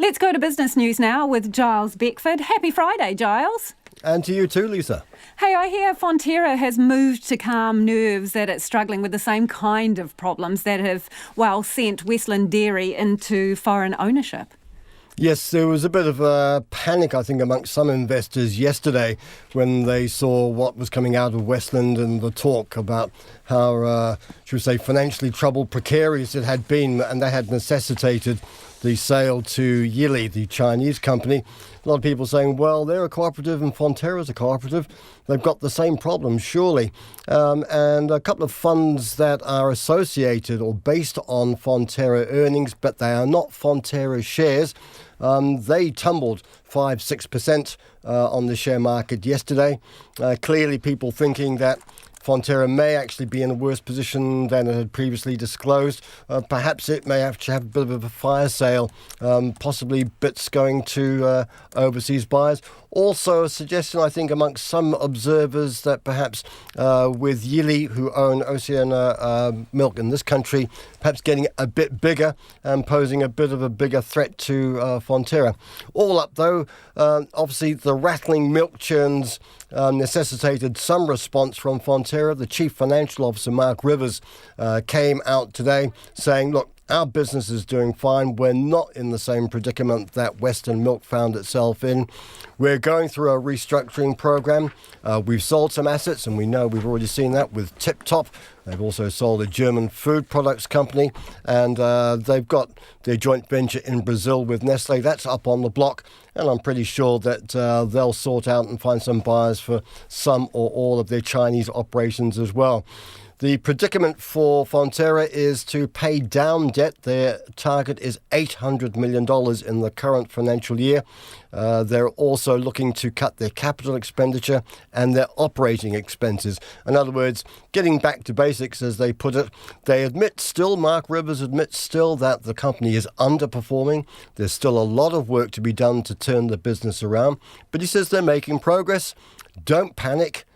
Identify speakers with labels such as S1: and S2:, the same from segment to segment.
S1: Let's go to business news now with Giles Beckford. Happy Friday, Giles.
S2: And to you too, Lisa.
S1: Hey, I hear Fonterra has moved to calm nerves that it's struggling with the same kind of problems that have, sent Westland Dairy into foreign ownership.
S2: Yes, there was a bit of a panic, I think, amongst some investors yesterday when they saw what was coming out of Westland and the talk about how, should we say, financially troubled, precarious it had been, and that had necessitated the sale to Yili, the Chinese company. A lot of people saying, well, they're a cooperative and Fonterra's a cooperative. They've got the same problems, surely. And a couple of funds that are associated or based on Fonterra earnings, but they are not Fonterra shares. They tumbled 5-6% on the share market yesterday. Clearly people thinking that Fonterra may actually be in a worse position than it had previously disclosed. Perhaps it may have to have a bit of a fire sale, possibly bits going to overseas buyers. Also a suggestion, I think, amongst some observers that perhaps with Yili, who own Oceania Milk in this country, perhaps getting a bit bigger and posing a bit of a bigger threat to Fonterra. All up, though, obviously the rattling milk churns necessitated some response from Fonterra. The Chief Financial Officer, Mark Rivers, came out today saying, look, our business is doing fine. We're not in the same predicament that Western Milk found itself in. We're going through a restructuring program. We've sold some assets, and we know we've already seen that with Tip Top. They've also sold a German food products company, and they've got their joint venture in Brazil with Nestle. That's up on the block, and I'm pretty sure that they'll sort out and find some buyers for some or all of their Chinese operations as well. The predicament for Fonterra is to pay down debt. Their target is $800 million in the current financial year. They're also looking to cut their capital expenditure and their operating expenses. In other words, getting back to basics, as they put it. They admit still, Mark Rivers admits still, that the company is underperforming. There's still a lot of work to be done to turn the business around. But he says they're making progress. Don't panic.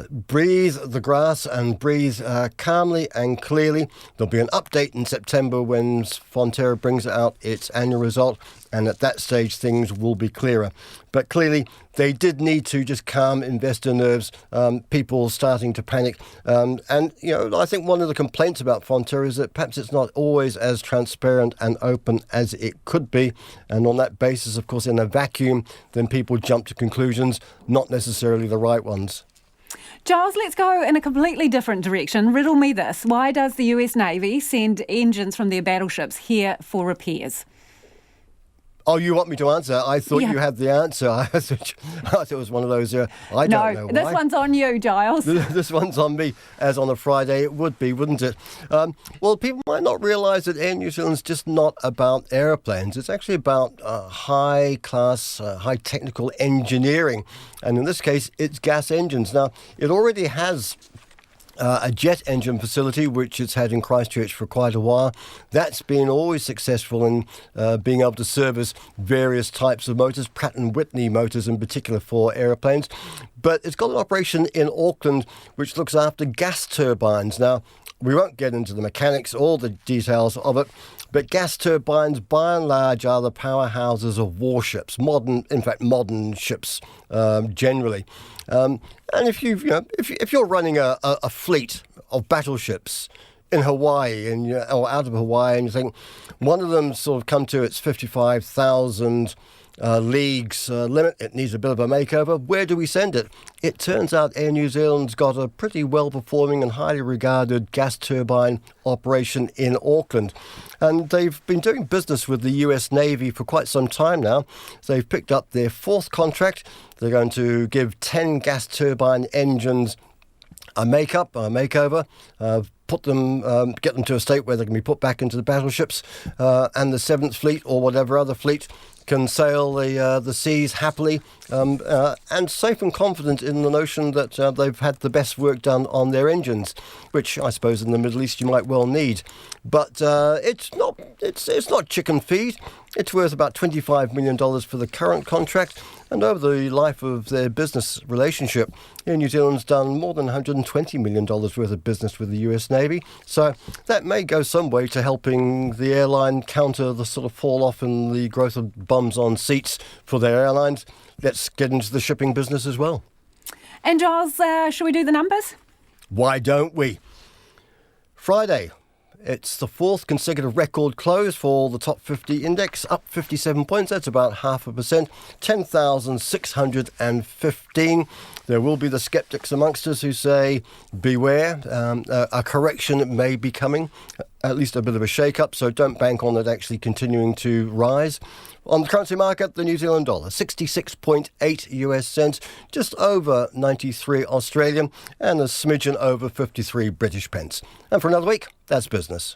S2: Breathe the grass and breathe calmly and clearly. There'll be an update in September when Fonterra brings out its annual result, and at that stage things will be clearer. But clearly they did need to just calm investor nerves, people starting to panic. And, I think one of the complaints about Fonterra is that perhaps it's not always as transparent and open as it could be. And on that basis, of course, in a vacuum, then people jump to conclusions, not necessarily the right ones.
S1: Giles, let's go in a completely different direction. Riddle me this. Why does the US Navy send engines from their battleships here for repairs?
S2: Oh, you want me to answer? I thought you had the answer. I thought it was one of those, I don't know why.
S1: No, this one's on you, Giles.
S2: This one's on me, as on a Friday it would be, wouldn't it? Well, people might not realise that Air New Zealand's just not about aeroplanes. It's actually about high-class, high-technical engineering. And in this case, it's gas engines. Now, it already has a jet engine facility, which it's had in Christchurch for quite a while. That's been always successful in being able to service various types of motors, Pratt & Whitney motors in particular for aeroplanes. But it's got an operation in Auckland which looks after gas turbines. Now, we won't get into the mechanics, all the details of it, but gas turbines, by and large, are the powerhouses of warships, modern ships generally. And if you're running a fleet of battleships in Hawaii or out of Hawaii, and you think one of them sort of come to its 55,000 leagues limit, it needs a bit of a makeover. Where do we send it? It turns out Air New Zealand's got a pretty well-performing and highly regarded gas turbine operation in Auckland. And they've been doing business with the US Navy for quite some time now. They've picked up their fourth contract. They're going to give 10 gas turbine engines a makeover, get them to a state where they can be put back into the battleships, and the 7th Fleet or whatever other fleet can sail the seas happily and safe and confident in the notion that they've had the best work done on their engines, which I suppose in the Middle East you might well need. But it's not chicken feed. It's worth about $25 million for the current contract. And over the life of their business relationship, Air New Zealand's done more than $120 million worth of business with the US Navy. So that may go some way to helping the airline counter the sort of fall off in the growth of bums on seats for their airlines. Let's get into the shipping business as well.
S1: And Giles, shall we do the numbers?
S2: Why don't we? Friday, it's the fourth consecutive record close for the top 50 index, up 57 points. That's about 0.5%, 10,615. There will be the sceptics amongst us who say, beware, a correction may be coming, at least a bit of a shake-up, so don't bank on it actually continuing to rise. On the currency market, the New Zealand dollar, 66.8 US cents, just over 93 Australian, and a smidgen over 53 British pence. And for another week, that's business.